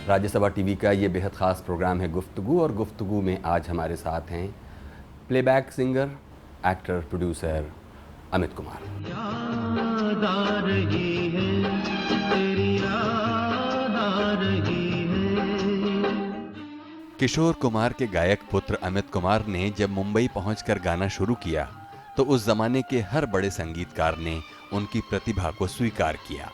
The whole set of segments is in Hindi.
राज्यसभा टीवी का ये बेहद ख़ास प्रोग्राम है गुफ्तगू, और गुफ्तगू में आज हमारे साथ हैं playback singer, actor, producer Amit Kumar. याद आ रही है, तेरी याद आ रही है। किशोर कुमार के गायक पुत्र अमित कुमार ने जब मुंबई पहुंचकर गाना शुरू किया तो उस जमाने के हर बड़े संगीतकार ने उनकी प्रतिभा को स्वीकार किया।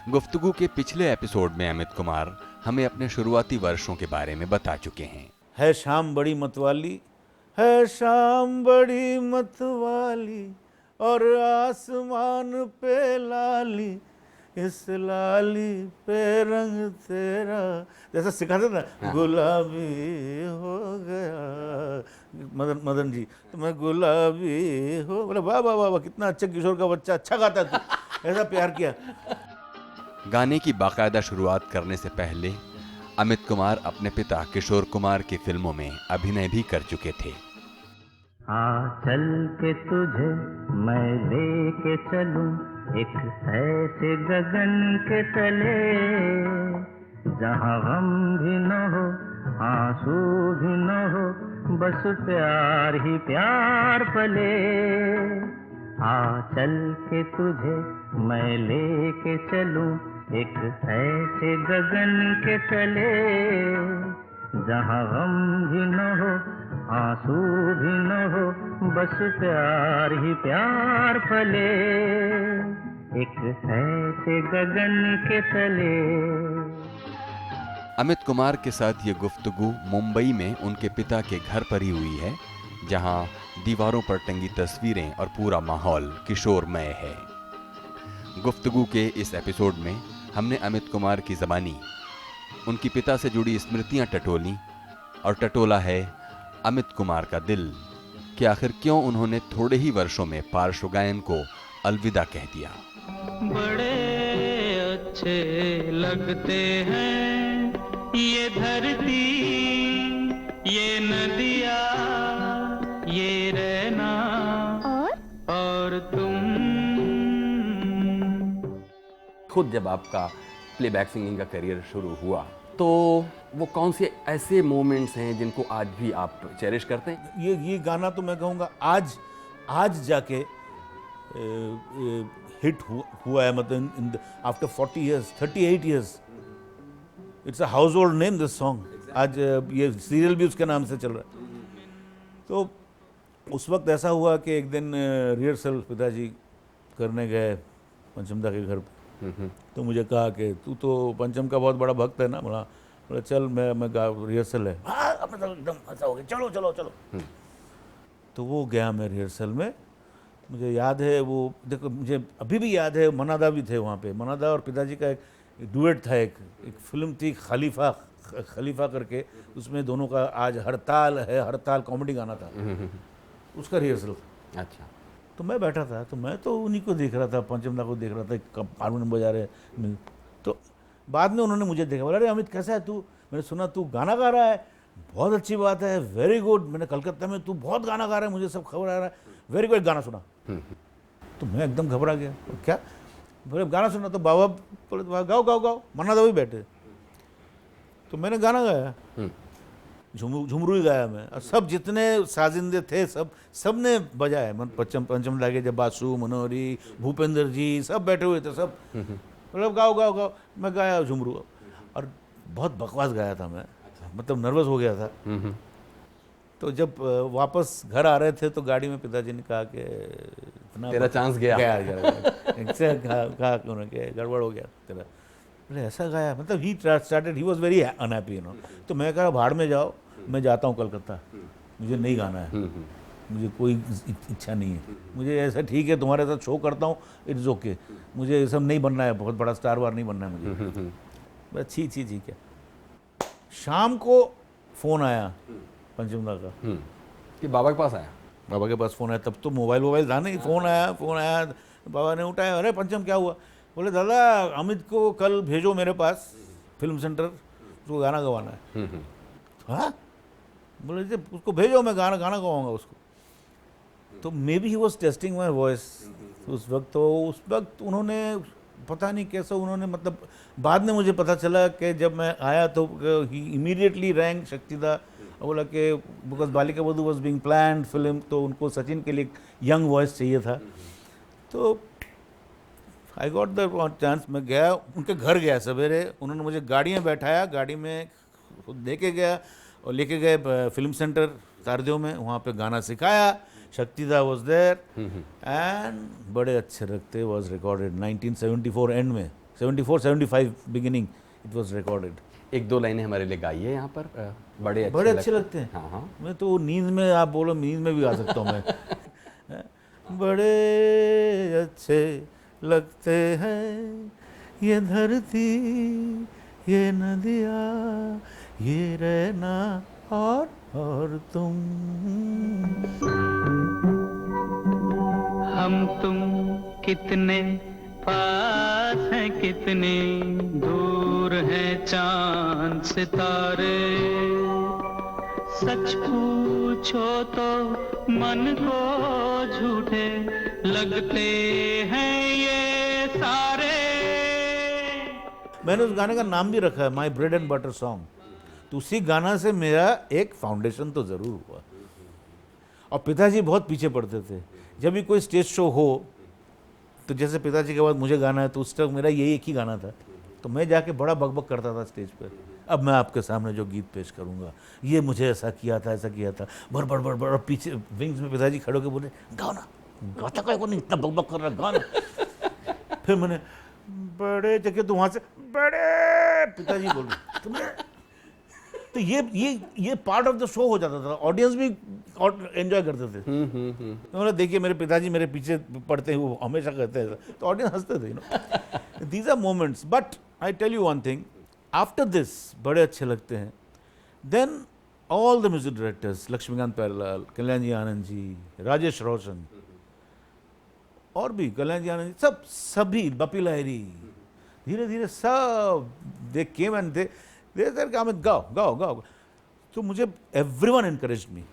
गुफ्तगू के पिछले एपिसोड में अमित कुमार हमें अपने शुरुआती वर्षों के बारे में बता चुके हैं। है शाम बड़ी मतवाली, है शाम बड़ी मतवाली, और आसमान पे लाली, इस लाली पे रंग तेरा, जैसा सिखाते ना, गुलाबी हो गया मदन जी, तो मैं गुलाबी हो, बोले वाह वाह वाह, कितना अच्छा किशोर का बच्चा, अच्छा गाता है तू, ऐसा प्यार किया। गाने की बाकायदा शुरुआत करने से पहले अमित कुमार अपने पिता किशोर कुमार की फिल्मों में अभिनय भी कर चुके थे। चल के तुझे मैं लेके चलूं एक ऐसे गगन के तले, जहां गम भी न हो, आंसू भी न हो, बस प्यार ही प्यार पले। चल के तुझे मैं लेके चलूं एक ऐसे गगन के तले, जहां गम भी न हो, आंसू भी न हो, बस प्यार ही प्यार फले, एक ऐसे गगन के तले। अमित कुमार के साथ ये गुफ्तगू मुंबई में उनके पिता के घर पर ही हुई है, जहां दीवारों पर टंगी तस्वीरें और पूरा माहौल किशोरमय है। गुफ्तगू के इस एपिसोड में हमने अमित कुमार की ज़बानी उनकी पिता से जुड़ी स्मृतियां टटोली, और टटोला है अमित कुमार का दिल कि आखिर क्यों उन्होंने थोड़े ही वर्षों में पार्श्व गायन को अलविदा कह दिया। बड़े अच्छे लगते हैं ये धरती, ये नदियाँ, ये रहना और तुम। खुद जब आपका प्लेबैक सिंगिंग का करियर शुरू हुआ तो वो कौन से ऐसे मोमेंट्स हैं जिनको आज भी आप चेरिश करते हैं? ये गाना तो मैं कहूँगा आज जाके हिट हुआ है, मतलब after 40 years, 38 years, it's a house hold name this song. आज ये सीरियल भी उसके नाम से चल रहा है। तो उस वक्त ऐसा हुआ कि एक दिन रिहर्सल पिताजी करने गए पंचमदा के घर पे, तो मुझे कहा कि तू तो पंचम का बहुत बड़ा भक्त है ना, बोला चल मैं रिहर्सल है, एकदम ऐसा हो गया, चलो चलो चलो। तो वो गया मैं रिहर्सल में। मुझे याद है वो, देखो मुझे अभी भी याद है, मनादा भी थे वहाँ पे, मनादा और पिताजी का एक डुएट था, एक फिल्म थी खलीफा करके, उसमें दोनों का आज हड़ताल है, हड़ताल कॉमेडी गाना था, उसका रिहर्सल था। अच्छा। तो मैं बैठा था, तो मैं तो उन्हीं को देख रहा था, पंचमदा को देख रहा था, कब हारमोनियम बजा रहे। तो बाद में उन्होंने मुझे देखा, बोला अरे अमित कैसा है तू, मैंने सुना तू गाना गा रहा है, बहुत अच्छी बात है, वेरी गुड, मैंने कलकत्ता में तू बहुत गाना गा रहा है, मुझे सब खबर आ रहा है, वेरी गुड, गाना सुना। तो मैं एकदम घबरा गया, क्या बोले गाना सुना? तो बाबा बोले गाओ गाओ गाओ, मन्ना भी बैठे। तो मैंने गाना गाया, झुमरू ही गाया मैं, और सब जितने साजिंदे थे सब ने बजाया। पंचम लागे जब बासु, मनोहरी, भूपेंद्र जी सब बैठे हुए थे, सब मतलब गाओ गाओ गाओ, मैं गाया झुमरू, और बहुत बकवास गाया था मैं, मतलब नर्वस हो गया था। तो जब वापस घर आ रहे थे तो गाड़ी में पिताजी ने कहा कि इतना तेरा चांस गया कहा कि गड़बड़ हो गया तेरा। बोले ऐसा गाया, मतलब he started, he was very unhappy, तो मैं कहा भाड़ में जाओ, मैं जाता हूँ कलकत्ता, मुझे नहीं गाना है, मुझे कोई इच्छा नहीं है, मुझे ऐसा ठीक है तुम्हारे साथ शो करता हूँ, इट्स ओके, मुझे ये सब नहीं बनना है, बहुत बड़ा स्टार वार नहीं बनना है मुझे। बस ठीक है। शाम को फ़ोन आया पंचमदा का कि बाबा के पास आया। बाबा के पास फ़ोन आया, तब तो मोबाइल था नहीं, फ़ोन आया, बाबा ने उठाया, अरे पंचम क्या हुआ? बोले दादा अमित को कल भेजो मेरे पास फिल्म सेंटर, उसको गाना गवाना है। हाँ, बोले जी उसको भेजो, मैं गाना गवाऊंगा उसको। तो may be he was testing my voice उस वक्त। तो उस वक्त उन्होंने पता नहीं कैसे उन्होंने, मतलब बाद में मुझे पता चला कि जब मैं आया तो ही इमीडिएटली रैंग शक्तिदा, बोला कि because Balika Vadhu was being planned film, तो उनको सचिन के लिए यंग वॉइस चाहिए था, तो आई गॉट द चांस। मैं गया, उनके घर गया सवेरे, उन्होंने मुझे गाड़ी में बैठाया, गाड़ी में लेके गया और लेके गए फिल्म सेंटर तारदेव में, वहाँ पे गाना सिखाया, शक्तिदा वॉज देयर एंड बड़े अच्छे लगते वॉज रिकॉर्डेड 1974 एंड में, 74-75 बिगिनिंग इट वॉज रिकॉर्डेड। एक दो लाइनें हमारे लिए गाइए यहाँ पर, बड़े अच्छे लगते हैं। हाँ हाँ, मैं तो नींद में, आप बोलो नींद में भी गा सकता हूँ मैं। बड़े अच्छे लगते हैं ये धरती, ये नदिया, ये रहना और तुम। हम तुम कितने पास हैं, कितने दूर हैं चांद सितारे, सच पूछो तो मन को झूठे लगते हैं ये सारे। मैंने उस गाने का नाम भी रखा है my bread and butter song. तो उसी गाना से मेरा एक फाउंडेशन तो ज़रूर हुआ। और पिताजी बहुत पीछे पड़ते थे, जब भी कोई स्टेज शो हो तो जैसे पिताजी के बाद मुझे गाना है, तो उस तक मेरा यही एक ही गाना था, तो मैं जाके बड़ा बकबक करता था स्टेज पर, अब मैं आपके सामने जो गीत पेश करूंगा, ये मुझे ऐसा किया था, ऐसा किया था, बड़ बड़ बड़ बड़। पीछे विंग्स में पिताजी खड़े होकर बोले, गाओ ना, गाता कोई को नहीं, इतना बकबक कर रहा, गाना। फिर मैंने बड़े जगह तो वहाँ से बड़े पिताजी बोले, तुमने तो ये पार्ट ऑफ द शो हो जाता था, ऑडियंस भी एंजॉय करते थे। उन्होंने देखिए मेरे पिताजी मेरे पीछे पड़ते हैं, वो हमेशा कहते हैं, तो ऑडियंस हंसते थे, you know. These are moments, but I tell you one thing, after this बड़े अच्छे लगते हैं, then all the music directors, Laxmikant Pyarelal, Kalyan ji Anand ji, Rajesh Roshan, और भी कल्याण जी आनंद जी, सभी बपी लहरी, धीरे धीरे सब दे केम एंड दे गाओ। तो मुझे एवरीवन एनकरेज्ड मी,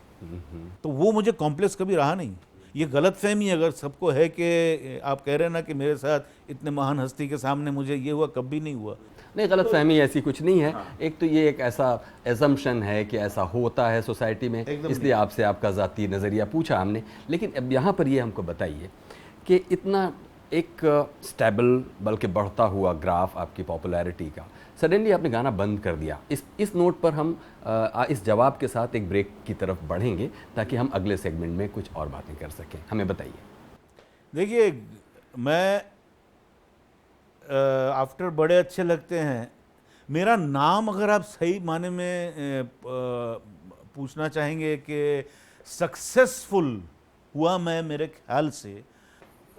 तो वो मुझे कॉम्प्लेक्स कभी रहा नहीं। ये गलत फहमी अगर सबको है कि आप कह रहे हैं ना कि मेरे साथ इतने महान हस्ती के सामने मुझे ये हुआ, कभी नहीं हुआ। नहीं, गलत फहमी ऐसी कुछ नहीं है। एक तो ये एक ऐसा एजम्पशन है कि ऐसा होता है सोसाइटी में, इसलिए आपसे आपका ज़ाती नज़रिया पूछा हमने। लेकिन अब यहाँ पर ये हमको बताइए कि इतना एक स्टेबल बल्कि बढ़ता हुआ ग्राफ आपकी पॉपुलैरिटी का, सडनली आपने गाना बंद कर दिया। इस नोट पर हम इस जवाब के साथ एक ब्रेक की तरफ बढ़ेंगे ताकि हम अगले सेगमेंट में कुछ और बातें कर सकें। हमें बताइए। देखिए, मैं आफ्टर बड़े अच्छे लगते हैं, मेरा नाम अगर आप सही माने में पूछना चाहेंगे कि सक्सेसफुल हुआ मैं, मेरे ख्याल से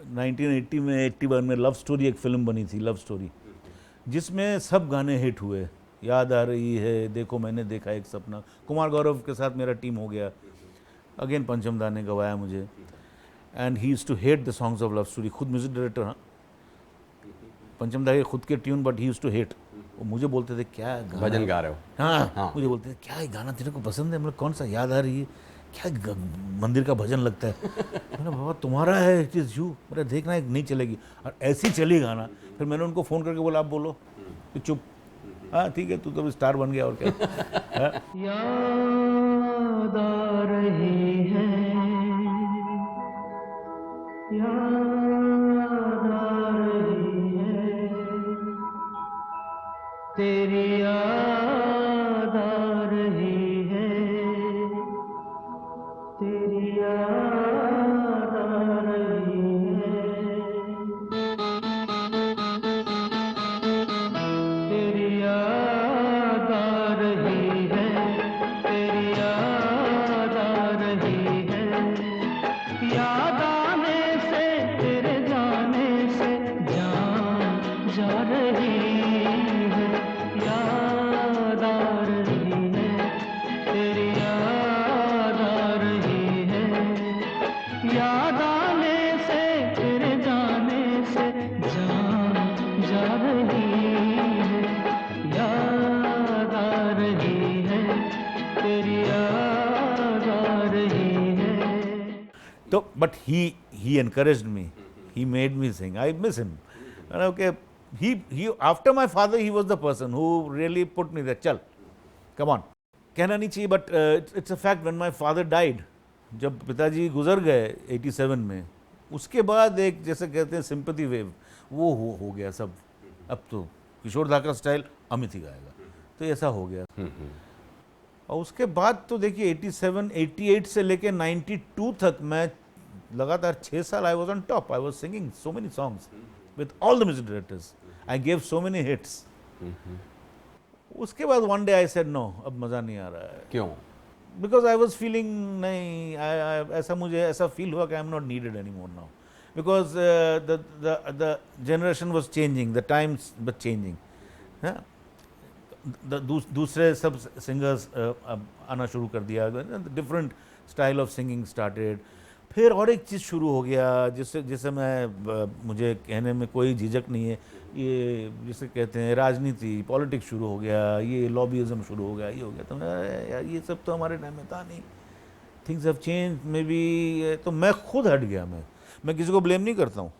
1980 में 81 में लव स्टोरी एक फिल्म बनी थी, लव स्टोरी, जिसमें सब गाने हिट हुए। याद आ रही है, देखो मैंने देखा एक सपना, कुमार गौरव के साथ मेरा टीम हो गया, अगेन पंचम दा ने गवाया मुझे, and he used to hate the songs of love story. खुद म्यूजिक डायरेक्टर, हाँ, पंचम दा के खुद के tune, but he used to hate. वो मुझे बोलते थे, क्या भजन गा रहे हो? हाँ, मुझे बोलते थे, क्या गाना तेरे को पसंद है? मतलब कौन सा? याद आ रही है, क्या मंदिर का भजन लगता है? मैंने, बाबा तुम्हारा है, इट इज़ यू, मेरा देखना है, नहीं चलेगी। और ऐसी चली गाना। फिर मैंने उनको फ़ोन करके बोला, आप बोलो, तो चुप, हाँ ठीक है, तू तो स्टार बन गया और क्या। याद आ रही है, याद आ रही है, तेरी याद आ रही है, तेरी याद आ रही है, तेरी याद आ रही है, तेरी याद आ रही है, याद आने से तेरे जाने से जान जा रही है, याद आ रही है, तेरी याद आ रही है, याद आने से तेरे जाने से जान जा रही है, याद आ रही है, तेरी याद आ रही है। तो but he encouraged me, he made me sing, I miss him, Okay, he after my father he was the person who really put me there. चल, come on. कहना नहीं चाहिए but it's a fact when my father died. जब पिताजी गुजर गए 87 में, उसके बाद एक जैसे कहते हैं सिंपैथी वेव वो हो गया सब. अब तो किशोर दा का स्टाइल अमित ही गाएगा, तो ऐसा हो गया. और उसके बाद तो देखिए 87, 88 से लेके 92 तक मैं लगातार 6 साल I was on top. I was singing so many songs with all the music directors. I gave so many hits. उसके बाद one day I said no, अब मज़ा नहीं आ रहा है. क्यों? बिकॉज आई वॉज फीलिंग नहीं, ऐसा मुझे ऐसा फील हुआ कि I am not needed any more now. Because the generation was changing, the times was changing. दूसरे सब सिंगर्स आना शुरू कर दिया, different style of singing started. फिर और एक चीज़ शुरू हो गया जिससे मैं मुझे कहने में कोई झिझक नहीं है, ये जिसे कहते हैं राजनीति, पॉलिटिक्स शुरू हो गया, ये लॉबीइज्म शुरू हो गया, ये हो गया. तो मैं यार ये सब तो हमारे टाइम में था नहीं. Things have change may be. तो मैं खुद हट गया. मैं किसी को ब्लेम नहीं करता हूँ.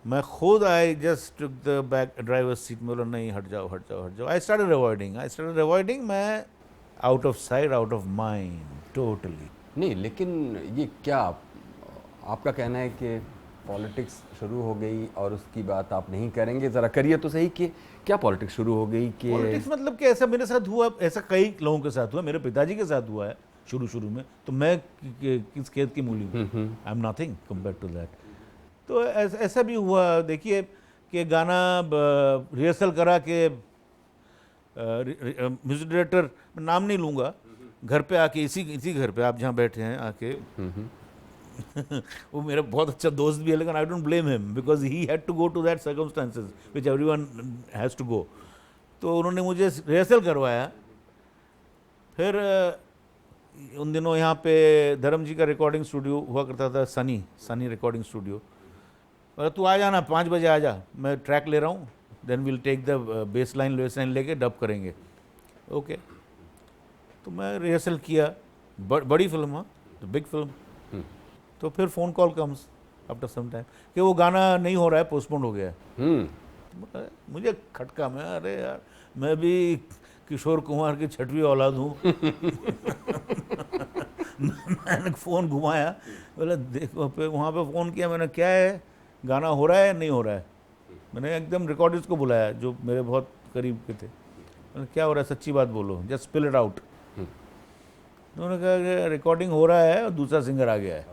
मैं खुद I just took the back driver seat में, बोला नहीं हट जाओ हट जाओ हट जाओ. I started avoiding. मैं out of sight out of mind totally. नहीं, लेकिन ये क्या आपका कहना है कि पॉलिटिक्स शुरू हो गई और उसकी बात आप नहीं करेंगे? ज़रा करिए तो सही कि क्या पॉलिटिक्स शुरू हो गई कि पॉलिटिक्स मतलब कि ऐसा मेरे साथ हुआ, ऐसा कई लोगों के साथ हुआ. मेरे पिताजी के साथ हुआ है शुरू में. तो मैं किस खेत की मूली हूँ? I am nothing compare to that. तो ऐसा भी हुआ. देखिए कि गाना रिहर्सल करा के म्यूजिक डायरेक्टर, नाम नहीं लूँगा, घर पे आके इसी घर पे आप जहाँ बैठे हैं आके वो मेरा बहुत अच्छा दोस्त भी है, लेकिन I don't blame him because he had to go to that circumstances which everyone has to go. तो उन्होंने मुझे रिहर्सल करवाया. फिर उन दिनों यहाँ पे धर्म जी का रिकॉर्डिंग स्टूडियो हुआ करता था, सनी रिकॉर्डिंग स्टूडियो. और तू आ जाना 5 बजे आ जा, मैं ट्रैक ले रहा हूँ, then will take the base line लेके डब करेंगे. ओके. तो मैं रिहर्सल किया. बड़ी फिल्म, हाँ, तो बिग फिल्म. तो फिर phone call comes after some time कि वो गाना नहीं हो रहा है, पोस्टपोन हो गया है. मुझे खटका. मैं अरे यार, मैं भी किशोर कुमार की 6वीं औलाद हूँ. मैंने फ़ोन घुमाया, बोला देखो, पे वहाँ पे फ़ोन किया मैंने, क्या है, गाना हो रहा है नहीं हो रहा है? मैंने एकदम रिकॉर्डिस्ट को बुलाया जो मेरे बहुत करीब के थे. मैंने क्या हो रहा है, सच्ची बात बोलो, जस्ट स्पिल इट आउट. उन्होंने कहा कि रिकॉर्डिंग हो रहा है और दूसरा सिंगर आ गया है.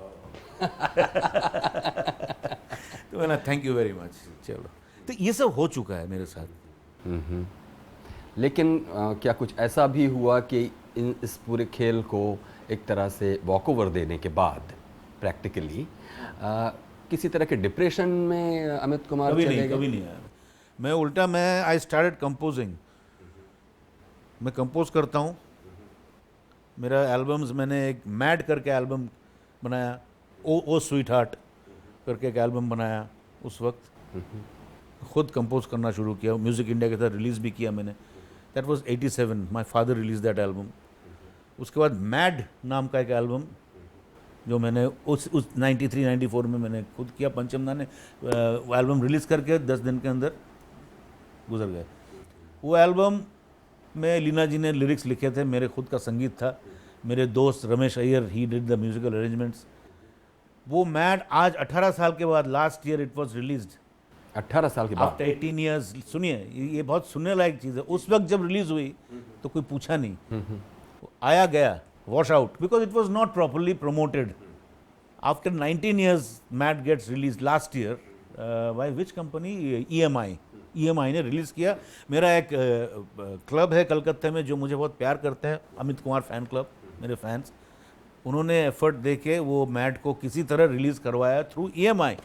तो मैंने थैंक यू वेरी मच. चलो, तो ये सब हो चुका है मेरे साथ. लेकिन क्या कुछ ऐसा भी हुआ कि इस पूरे खेल को एक तरह से वॉकओवर देने के बाद प्रैक्टिकली किसी तरह के डिप्रेशन में अमित कुमार कभी नहीं आया. मैं उल्टा, मैं आई स्टार्टेड कंपोजिंग. मैं कंपोज करता हूँ. मेरा एल्बम्स, मैंने एक मैड करके एल्बम बनाया, ओ स्वीट हार्ट करके एक एल्बम बनाया. उस वक्त खुद कंपोज करना शुरू किया. म्यूज़िक इंडिया के साथ रिलीज़ भी किया मैंने. That was 87. My father release that album. उसके बाद मैड नाम का एक एल्बम जो मैंने उस 93-94 में मैंने खुद किया. पंचमदा ने वो एल्बम रिलीज़ करके 10 दिन के अंदर गुजर गए. वो एल्बम में लीना जी ने लिरिक्स लिखे थे, मेरे खुद का संगीत था. मेरे दोस्त Ramesh Iyer, he did the musical arrangements. वो मैड आज 18 साल के बाद, last year it was released. 18 साल के बाद, आफ्टर 18 ईयर्स. सुनिए, ये बहुत सुनने लायक चीज़ है. उस वक्त जब रिलीज हुई तो कोई पूछा नहीं, आया गया, wash out, because it was not properly promoted. After 19 years mad gets release last year by which company? EMI ने रिलीज़ किया. मेरा एक क्लब है कलकत्ते में जो मुझे बहुत प्यार करते हैं, अमित कुमार फैन क्लब, मेरे फैंस. उन्होंने एफर्ट देके वो मैड को किसी तरह रिलीज़ करवाया थ्रू EMI.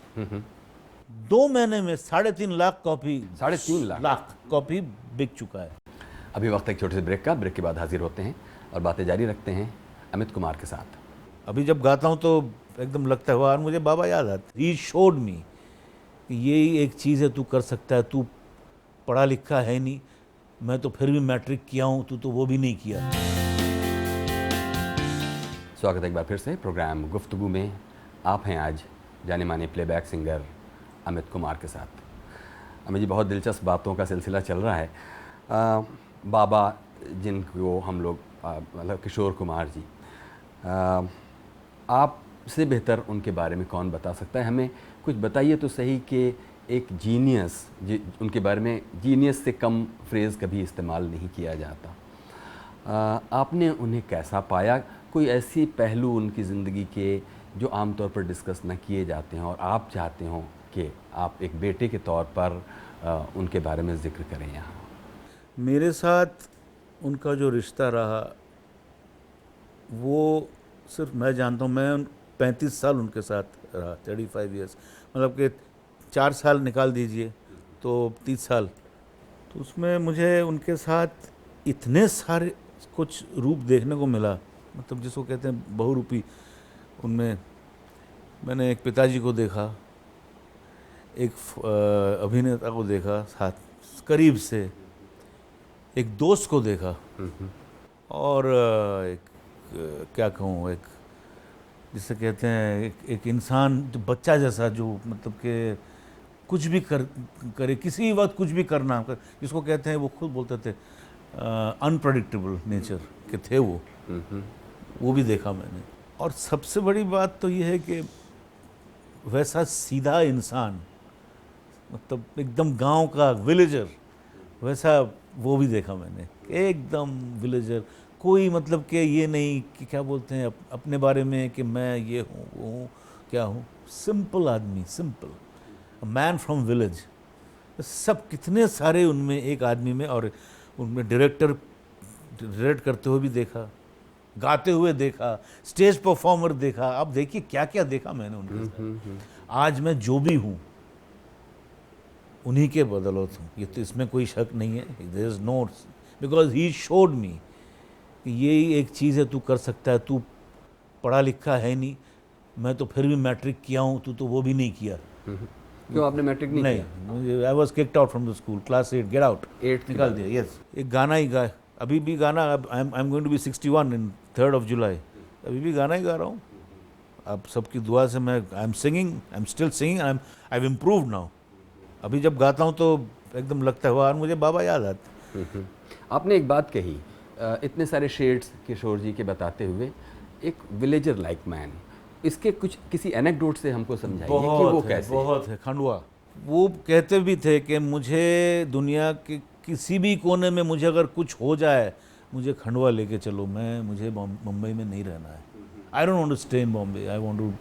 2 महीने में 3.5 लाख कॉपी, 3.5 लाख कॉपी बिक चुका है. अभी वक्त एक छोटे से ब्रेक का. ब्रेक के बाद हाजिर होते हैं और बातें जारी रखते हैं अमित कुमार के साथ. अभी जब गाता हूँ तो एकदम लगता है वाह, मुझे बाबा याद आता. ही शोड मी, यही एक चीज़ है, तू कर सकता है, तू पढ़ा लिखा है नहीं, मैं तो फिर भी मैट्रिक किया हूँ, तू तो वो भी नहीं किया. स्वागत है एक बार फिर से प्रोग्राम गुफ्तगू में. आप हैं आज जाने माने प्लेबैक सिंगर अमित कुमार के साथ. अमित जी, बहुत दिलचस्प बातों का सिलसिला चल रहा है। बाबा जिनको हम लोग मतलब किशोर कुमार जी, आपसे बेहतर उनके बारे में कौन बता सकता है? हमें कुछ बताइए तो सही कि एक जीनियस, उनके बारे में जीनियस से कम फ्रेज़ कभी इस्तेमाल नहीं किया जाता। आपने उन्हें कैसा पाया? कोई ऐसी पहलू उनकी ज़िंदगी के जो आमतौर पर डिस्कस न किए जाते हैं और आप चाहते हो कि आप एक बेटे के तौर पर उनके बारे में ज़िक्र करें यहाँ? मेरे साथ उनका जो रिश्ता रहा वो सिर्फ मैं जानता हूँ। मैं 35 साल उनके साथ रहा, 35 ईयर्स, मतलब कि 4 साल निकाल दीजिए तो 30 साल। तो उसमें मुझे उनके साथ इतने सारे कुछ रूप देखने को मिला, मतलब जिसको कहते हैं बहुरूपी। उनमें मैंने एक पिताजी को देखा, एक अभिनेता को देखा साथ करीब से, एक दोस्त को देखा, और एक क्या कहूँ, एक जिसे कहते हैं एक इंसान जो बच्चा जैसा, जो मतलब कि कुछ भी करे, किसी भी वक्त कुछ भी करना, जिसको कहते हैं, वो खुद बोलते थे अनप्रेडिक्टेबल नेचर के थे वो भी देखा मैंने। और सबसे बड़ी बात तो ये है कि वैसा सीधा इंसान, मतलब एकदम गांव का विलेजर, वैसा वो भी देखा मैंने, एकदम विलेजर। कोई मतलब कि ये नहीं कि क्या बोलते हैं अपने बारे में कि मैं ये हूँ वो हूँ क्या हूँ, सिंपल आदमी, सिंपल मैन फ्रॉम विलेज। सब कितने सारे उनमें एक आदमी में, और उनमें डायरेक्ट करते हुए भी देखा, गाते हुए देखा, स्टेज परफॉर्मर देखा। अब देखिए क्या क्या देखा मैंने उनके साथ। आज मैं जो भी हूँ उन्हीं के बदौलत हूँ, ये तो इसमें कोई शक नहीं है। There is no, because he showed me कि ये एक चीज़ है, तू कर सकता है, तू पढ़ा लिखा है नहीं, मैं तो फिर भी मैट्रिक किया हूँ, तू तो वो भी नहीं किया। क्यों आपने मैट्रिक नहीं किया? I was kicked out from the school, class 8, get out, 8 निकाल दिया। यस, एक गाना ही गा, अभी भी गाना, I am going to be 61 in 3rd of July, अभी भी गाना ही गा रहा हूँ। अब सबकी दुआ से मैं I am singing, I am still singing, I have improved now. अभी जब गाता हूँ तो एकदम लगता है वाह, मुझे बाबा याद आते। आपने एक बात कही, इतने सारे शेड्स किशोर जी के बताते हुए, एक विलेजर लाइक मैन, इसके कुछ किसी एनेक्डोट से हमको समझाइए कि वो कैसे? बहुत है। खंडवा, वो कहते भी थे कि मुझे दुनिया के किसी भी कोने में मुझे अगर कुछ हो जाए, मुझे खंडवा लेके चलो, मुझे मुंबई में नहीं रहना है। I don't want to stay in Bombay, I want to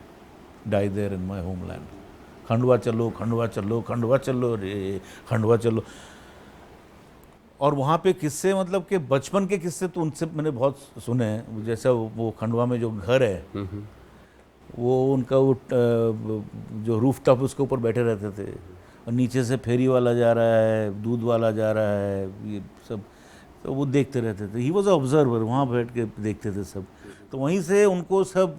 die there in my homeland. Khandwa चलो, खंडवा चलो, खंडवा चलो रे, खंडवा चलो। और वहाँ पे किस्से, मतलब कि बचपन के किस्से तो उनसे मैंने बहुत सुने हैं। जैसा वो खंडवा में जो घर है, वो उनका वो जो रूफ टॉप, उसके ऊपर बैठे रहते थे, और नीचे से फेरी वाला जा रहा है, दूध वाला जा रहा है, ये सब तो वो देखते रहते थे। ही वॉज ऑब्जर्वर, वहाँ बैठ के देखते थे सब। तो वहीं से उनको सब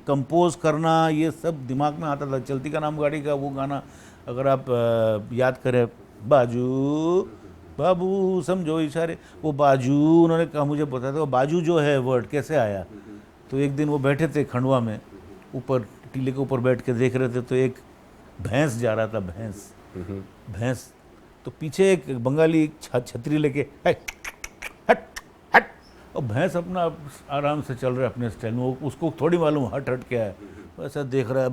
कंपोज करना, ये सब दिमाग में आता था। चलती का नाम गाड़ी का वो गाना अगर आप याद करें, बाजू बाबू समझो इशारे, वो बाजू उन्होंने कहा, मुझे बताया था वो बाजू जो है वर्ड कैसे आया। तो एक दिन वो बैठे थे खंडवा में, ऊपर टीले के ऊपर बैठ के देख रहे थे, तो एक भैंस जा रहा था, भैंस। तो पीछे एक बंगाली छतरी लेके हट हट हट, और भैंस अपना आराम से चल रहा है अपने स्टाइल में, उसको थोड़ी मालूम हट हट क्या है, वैसा देख रहा है।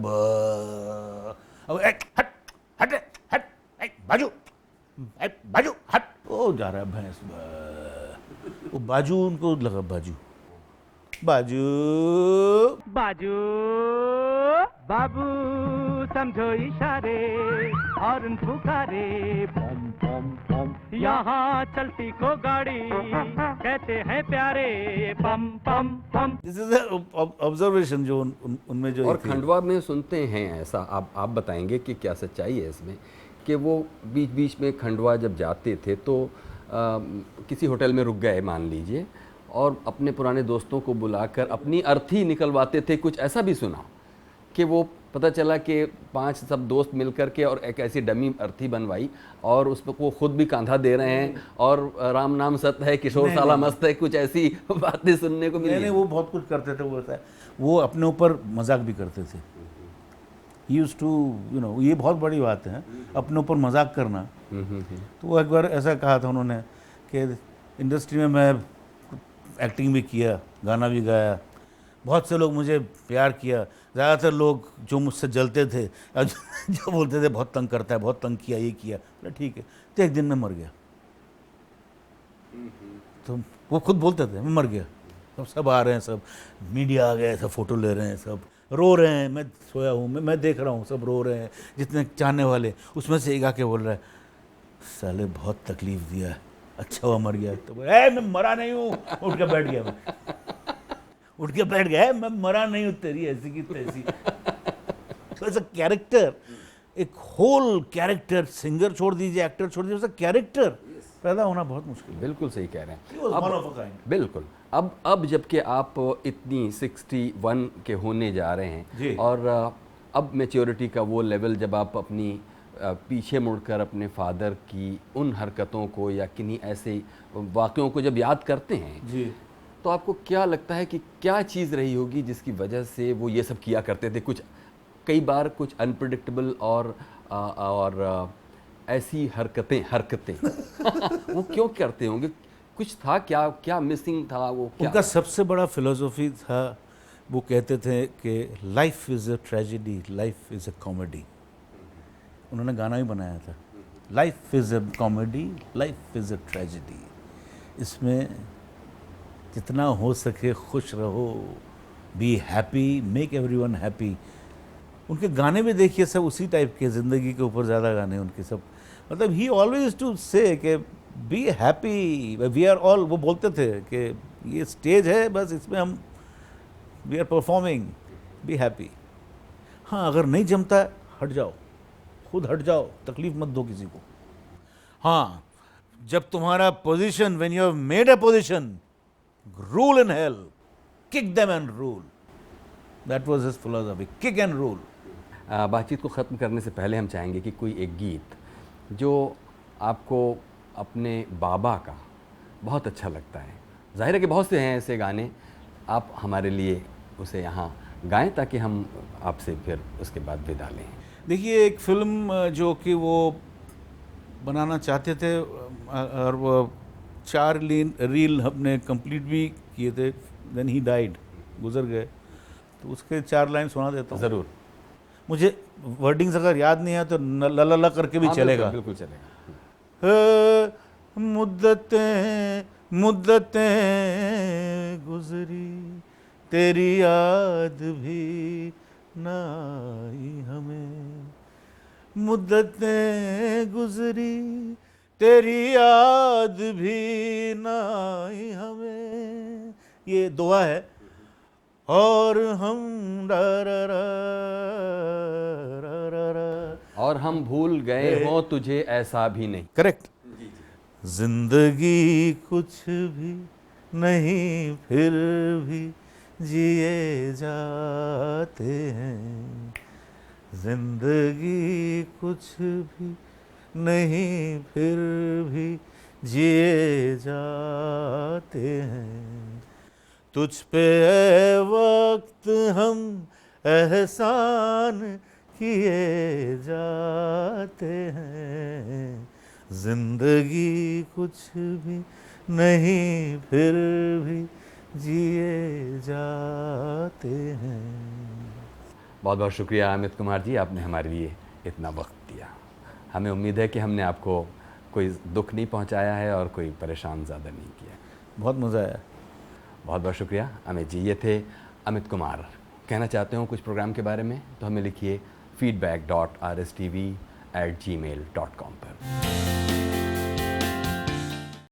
अब हट हट हट बाजू बाजू हट, वो जा रहा है भैंस। वो बाजू, उनको लगा बाजू बाजू बाजू बाबू समझो इशारे, हॉर्न पुकारे, बम बम बम, यहाँ चलती को गाड़ी कहते हैं प्यारे, बम बम बम। दिस इज ऑब्जर्वेशन जो उनमें जो। और खंडवा में सुनते हैं ऐसा, आप बताएंगे कि क्या सच्चाई है इसमें, कि वो बीच बीच में खंडवा जब जाते थे तो किसी होटल में रुक गए मान लीजिए, और अपने पुराने दोस्तों को बुलाकर अपनी अर्थी निकलवाते थे। कुछ ऐसा भी सुना कि वो पता चला कि 5 सब दोस्त मिलकर के और एक ऐसी डमी अर्थी बनवाई, और उस पर वो खुद भी कांधा दे रहे हैं, और राम नाम सत्य है, किशोर साला मस्त है, कुछ ऐसी बातें सुनने को मिली। नहीं, वो बहुत कुछ करते थे। वो अपने ऊपर मजाक भी करते थे। ही यूज्ड टू ये बहुत बड़ी बात है अपने ऊपर मजाक करना। तो वो एक बार ऐसा कहा था उन्होंने कि इंडस्ट्री में मैं एक्टिंग भी किया, गाना भी गाया, बहुत से लोग मुझे प्यार किया, ज़्यादातर लोग जो मुझसे जलते थे जो बोलते थे बहुत तंग करता है, बहुत तंग किया, ये किया, बोला ठीक है। तो एक दिन मैं मर गया। तो वो खुद बोलते थे मैं मर गया। तो सब आ रहे हैं, सब मीडिया आ गए, सब फोटो ले रहे हैं, सब रो रहे हैं, मैं सोया हूँ, मैं देख रहा हूँ, सब रो रहे हैं जितने चाहने वाले। उसमें से एक आके बोल रहा है साले बहुत तकलीफ दिया है, अच्छा हुआ मर गया। तो मैं मरा नहीं हूँ, उठ के बैठ गया। मैं उठ के बैठ गया, मैं मरा नहीं हूँ, तेरी ऐसी की तैसी। तो ऐसा कैरेक्टर, एक होल कैरेक्टर, सिंगर छोड़ दीजिए, एक्टर छोड़ दीजिए, ऐसा कैरेक्टर पैदा होना बहुत मुश्किल है। बिल्कुल सही कह रहे He was हैं। one of a kind. बिल्कुल। अब जबकि आप इतनी 61 के होने जा रहे जी। हैं और अब मैच्योरिटी का वो लेवल, जब आप अपनी पीछे मुड़कर अपने फादर की उन हरकतों को या किन्हीं ऐसे वाक़यों को जब याद करते हैं जी, तो आपको क्या लगता है कि क्या चीज़ रही होगी जिसकी वजह से वो ये सब किया करते थे? कुछ कई बार कुछ अनप्रेडिक्टेबल और ऐसी हरकतें वो क्यों करते होंगे? कुछ था क्या मिसिंग था? वो क्या उनका सबसे बड़ा फिलोसफी था, वो कहते थे कि life is a tragedy, life is a comedy. उन्होंने गाना ही बनाया था, life is a comedy, life is a tragedy. इसमें जितना हो सके खुश रहो, be happy, make everyone happy. उनके गाने भी देखिए सब उसी टाइप के, ज़िंदगी के ऊपर ज़्यादा गाने उनके सब, मतलब ही ऑलवेज टू से कि be happy, we are all, वो बोलते थे कि ये स्टेज है, बस इसमें हम we are performing, be happy. हाँ, अगर नहीं जमता है हट जाओ, खुद हट जाओ, तकलीफ मत दो किसी को। हाँ, जब तुम्हारा position, when you have made a position, rule in hell, kick them and rule. That was his philosophy, kick and rule. बातचीत को ख़त्म करने से पहले हम चाहेंगे कि कोई एक गीत जो आपको अपने बाबा का बहुत अच्छा लगता है, जाहिर है कि बहुत से हैं ऐसे गाने, आप हमारे लिए उसे यहाँ गाएं ताकि हम आपसे फिर उसके बाद विदा लें। देखिए, एक फिल्म जो कि वो बनाना चाहते थे और वो 4 रील हमने कंप्लीट भी किए थे, देन ही डाइड, गुजर गए। तो उसके 4 लाइन सुना देता हूँ। ज़रूर। मुझे वर्डिंग्स अगर याद नहीं है तो ला करके भी हाँ, चलेगा। बिल्कुल चलेगा। मुद्दतें गुजरी, तेरी याद भी ना आई हमें। मुद्दतें गुजरी, तेरी याद भी ना आई हमें। ये दुआ है। और हम और हम भूल गए हो तुझे ऐसा भी नहीं। करेक्ट। जिंदगी कुछ भी नहीं फिर भी जिए जाते हैं। जिंदगी कुछ भी नहीं फिर भी जिए जाते हैं। तुझ पे है वक्त हम एहसान किए जाते हैं। जिंदगी कुछ भी नहीं फिर भी जिए जाते हैं। बहुत बहुत शुक्रिया अमित कुमार जी, आपने हमारे लिए इतना वक्त दिया। हमें उम्मीद है कि हमने आपको कोई दुख नहीं पहुंचाया है और कोई परेशान ज़्यादा नहीं किया। बहुत मज़ा आया। बहुत बहुत शुक्रिया अमित जी। ये थे अमित कुमार। कहना चाहते हो कुछ प्रोग्राम के बारे में तो हमें लिखिए feedback.rstv@gmail.com पर।